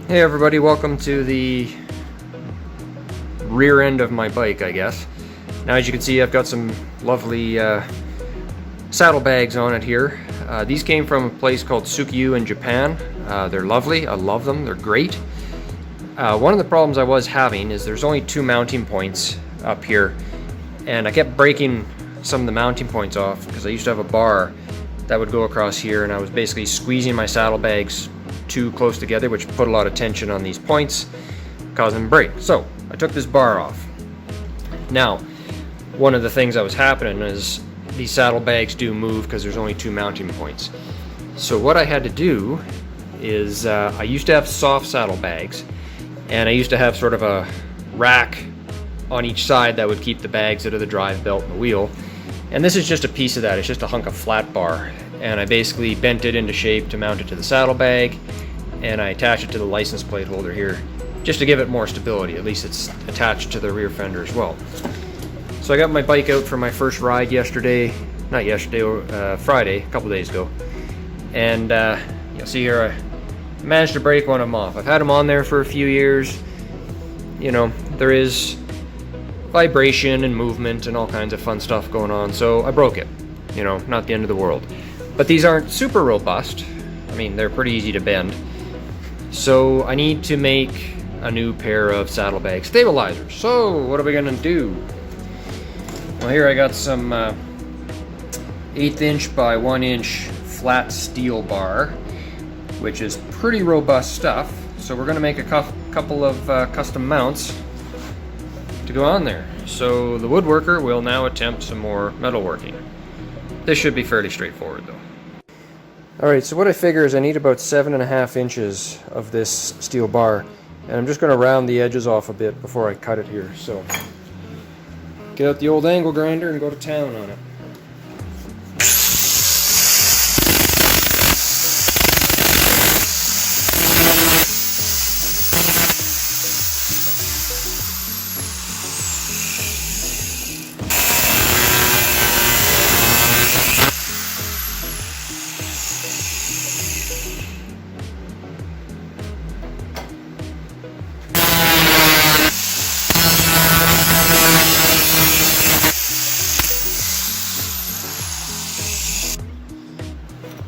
Hey everybody, welcome to the rear end of my bike, I guess. Now as you can see, I've got some lovely saddlebags on it here. These came from a place called Sukiyu in Japan. They're lovely, I love them, they're great. One of the problems I was having is there's only 2 mounting points up here, and I kept breaking some of the mounting points off because I used to have a bar that would go across here, and I was basically squeezing my saddlebags too close together, which put a lot of tension on these points, causing them to break. So I took this bar off. Now, one of the things that was happening is these saddlebags do move because there's only 2 mounting points. So what I had to do is I used to have soft saddlebags, and I used to have sort of a rack on each side that would keep the bags out of the drive belt and the wheel. And this is just a piece of that. It's just a hunk of flat bar, and I basically bent it into shape to mount it to the saddlebag, and I attach it to the license plate holder here just to give it more stability. At least it's attached to the rear fender as well. So I got my bike out for my first ride yesterday, not yesterday, Friday, a couple days ago, and you'll see here I managed to break one of them off. I've had them on there for a few years. You know, there is vibration and movement and all kinds of fun stuff going on, so I broke it. You know, not the end of the world. But these aren't super robust. I mean, they're pretty easy to bend. So I need to make a new pair of saddlebag stabilizers. So what are we gonna do? Well, here I got some 1/8 inch by 1 inch flat steel bar, which is pretty robust stuff. So we're gonna make a couple of custom mounts to go on there. So the woodworker will now attempt some more metalworking. This should be fairly straightforward though. Alright, so what I figure is I need about 7.5 inches of this steel bar, and I'm just going to round the edges off a bit before I cut it here. So get out the old angle grinder and go to town on it.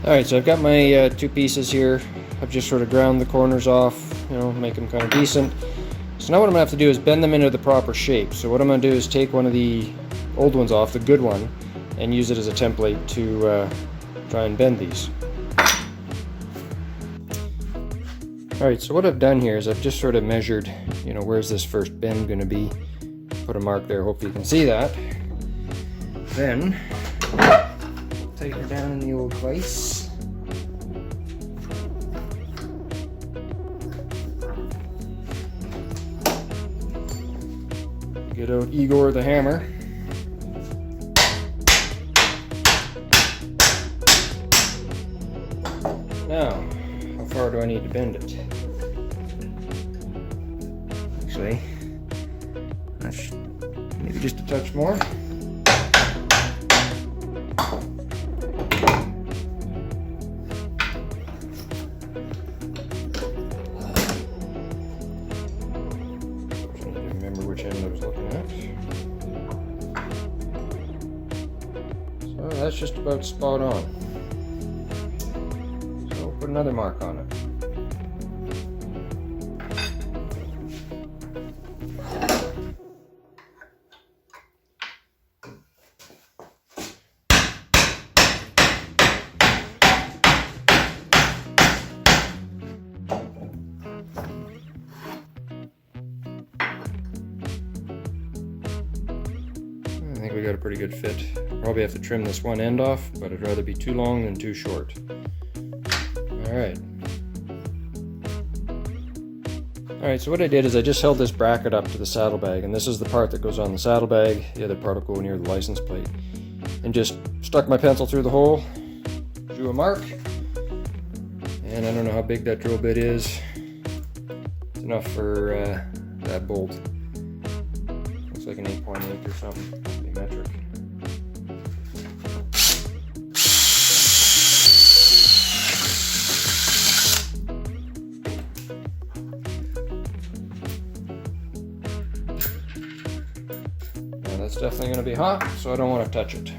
Alright, so I've got my 2 pieces here. I've just sort of ground the corners off, you know, make them kind of decent. So now what I'm going to have to do is bend them into the proper shape. So what I'm going to do is take one of the old ones off, the good one, and use it as a template to try and bend these. Alright, so what I've done here is I've just sort of measured, you know, where's this first bend going to be. Put a mark there, hopefully you can see that. Then tighten it down in the old vise. Get out Igor the hammer. Now, how far do I need to bend it? Actually, that's maybe just a touch more. Which end I was looking at. So that's just about spot on. So we'll put another mark on it. I think we got a pretty good fit. Probably have to trim this one end off, but I'd rather be too long than too short. Alright. Alright, so what I did is I just held this bracket up to the saddlebag, and this is the part that goes on the saddlebag, the other part will go near the license plate. And just stuck my pencil through the hole, drew a mark, and I don't know how big that drill bit is. It's enough for that bolt. Looks like an 8.8 or something. Must be metric. it's definitely going to be hot, so I don't want to touch it.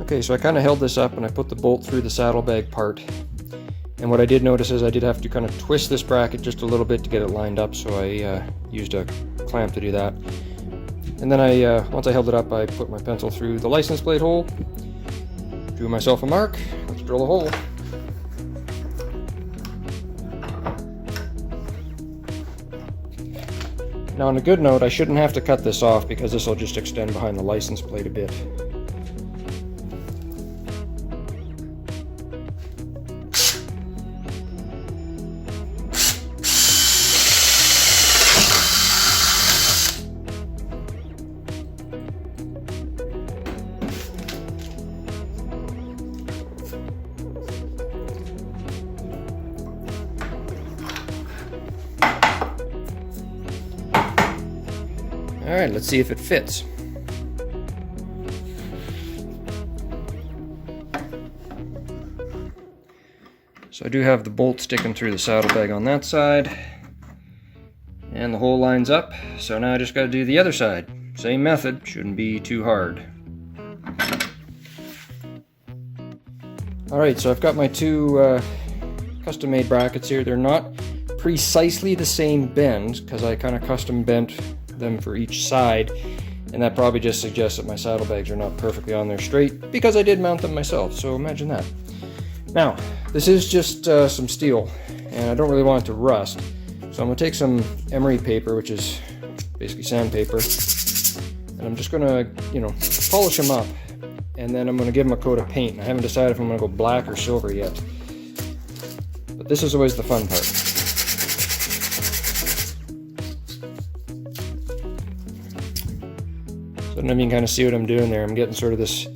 Okay, so I kind of held this up and I put the bolt through the saddlebag part. And what I did notice is I did have to kind of twist this bracket just a little bit to get it lined up, so I used a clamp to do that. And then once I held it up, I put my pencil through the license plate hole, drew myself a mark. Let's drill a hole. Now on a good note, I shouldn't have to cut this off because this will just extend behind the license plate a bit. Alright, let's see if it fits. So I do have the bolt sticking through the saddlebag on that side, and the hole lines up, so now I just got to do the other side. Same method, shouldn't be too hard. Alright, so I've got my two custom-made brackets here. They're not precisely the same bend, because I kind of custom bent them for each side, and that probably just suggests that my saddlebags are not perfectly on there straight, because I did mount them myself, so imagine that. Now, this is just some steel, and I don't really want it to rust, so I'm going to take some emery paper, which is basically sandpaper, and I'm just going to, polish them up, and then I'm going to give them a coat of paint. I haven't decided if I'm going to go black or silver yet, but this is always the fun part. So I don't know if you can kind of see what I'm doing there. I'm getting sort of this,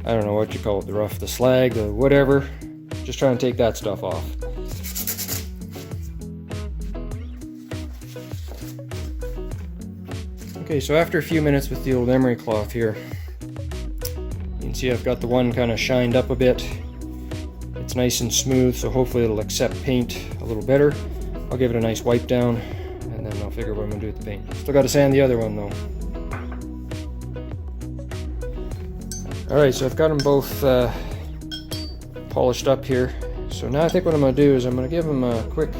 I don't know what you call it, the rough, the slag, the whatever. Just trying to take that stuff off. Okay, so after a few minutes with the old emery cloth here, you can see I've got the one kind of shined up a bit. It's nice and smooth, so hopefully it'll accept paint a little better. I'll give it a nice wipe down, and then I'll figure what I'm going to do with the paint. Still got to sand the other one though. Alright, so I've got them both polished up here. So now I think what I'm going to do is I'm going to give them a quick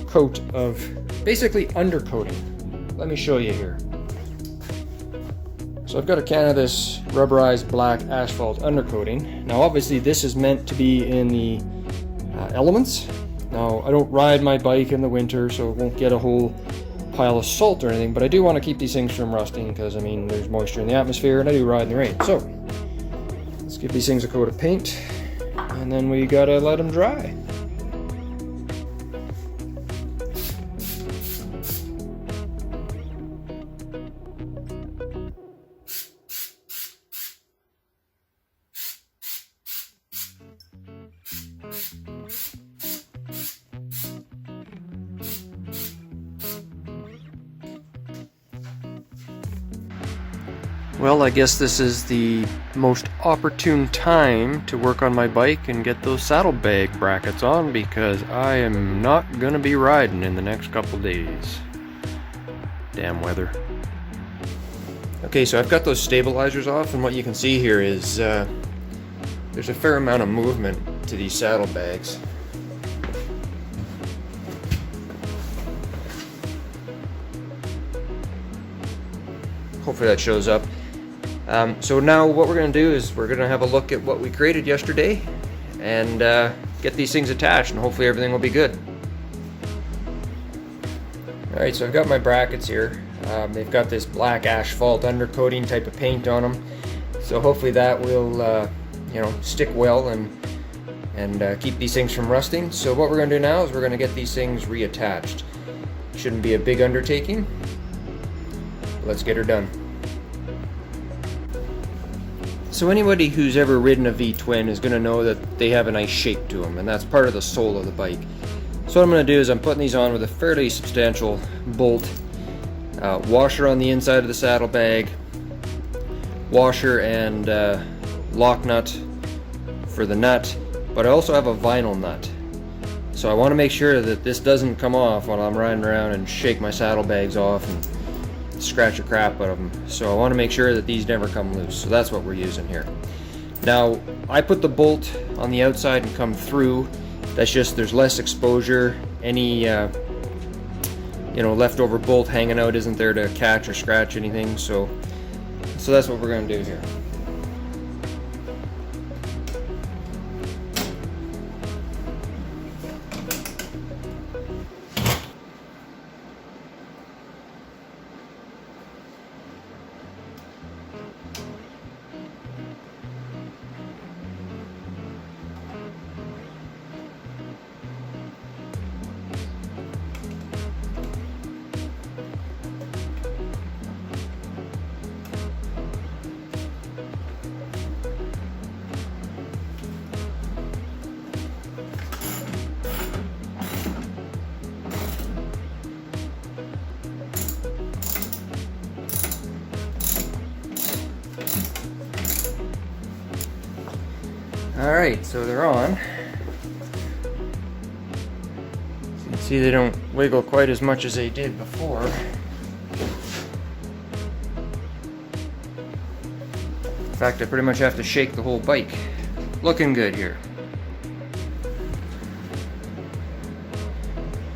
coat of basically undercoating. Let me show you here. So I've got a can of this rubberized black asphalt undercoating. Now obviously this is meant to be in the elements. Now I don't ride my bike in the winter, so it won't get a whole pile of salt or anything, but I do want to keep these things from rusting because, I mean, there's moisture in the atmosphere and I do ride in the rain. So let's give these things a coat of paint, and then we gotta let them dry. Well, I guess this is the most opportune time to work on my bike and get those saddlebag brackets on, because I am not gonna be riding in the next couple days. Damn weather. Okay, so I've got those stabilizers off, and what you can see here is there's a fair amount of movement to these saddlebags. Hopefully that shows up. So now what we're going to do is we're going to have a look at what we created yesterday and get these things attached, and hopefully everything will be good. Alright, so I've got my brackets here. They've got this black asphalt undercoating type of paint on them, so hopefully that will stick well and keep these things from rusting. So what we're going to do now is we're going to get these things reattached. Shouldn't be a big undertaking. Let's get her done. So anybody who's ever ridden a V-twin is going to know that they have a nice shape to them, and that's part of the soul of the bike. So what I'm going to do is I'm putting these on with a fairly substantial bolt, washer on the inside of the saddlebag, washer and lock nut for the nut, but I also have a vinyl nut. So I want to make sure that this doesn't come off while I'm riding around and shake my saddlebags off and scratch the crap out of them. So I want to make sure that these never come loose. So that's what we're using here. Now, I put the bolt on the outside and come through. That's just, there's less exposure. Any leftover bolt hanging out isn't there to catch or scratch anything. So that's what we're going to do here. Alright, so they're on. As you can see, they don't wiggle quite as much as they did before. In fact, I pretty much have to shake the whole bike. Looking good here.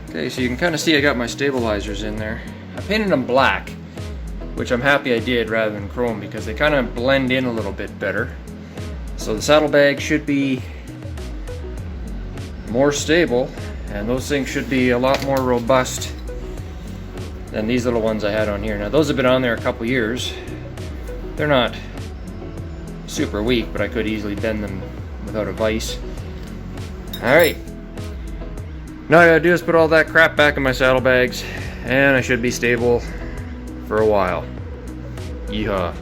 Okay, so you can kind of see I got my stabilizers in there. I painted them black, which I'm happy I did rather than chrome because they kind of blend in a little bit better. So the saddlebag should be more stable, and those things should be a lot more robust than these little ones I had on here. Now those have been on there a couple years. They're not super weak, but I could easily bend them without a vise. Alright. Now all I gotta do is put all that crap back in my saddlebags, and I should be stable for a while. Yeehaw.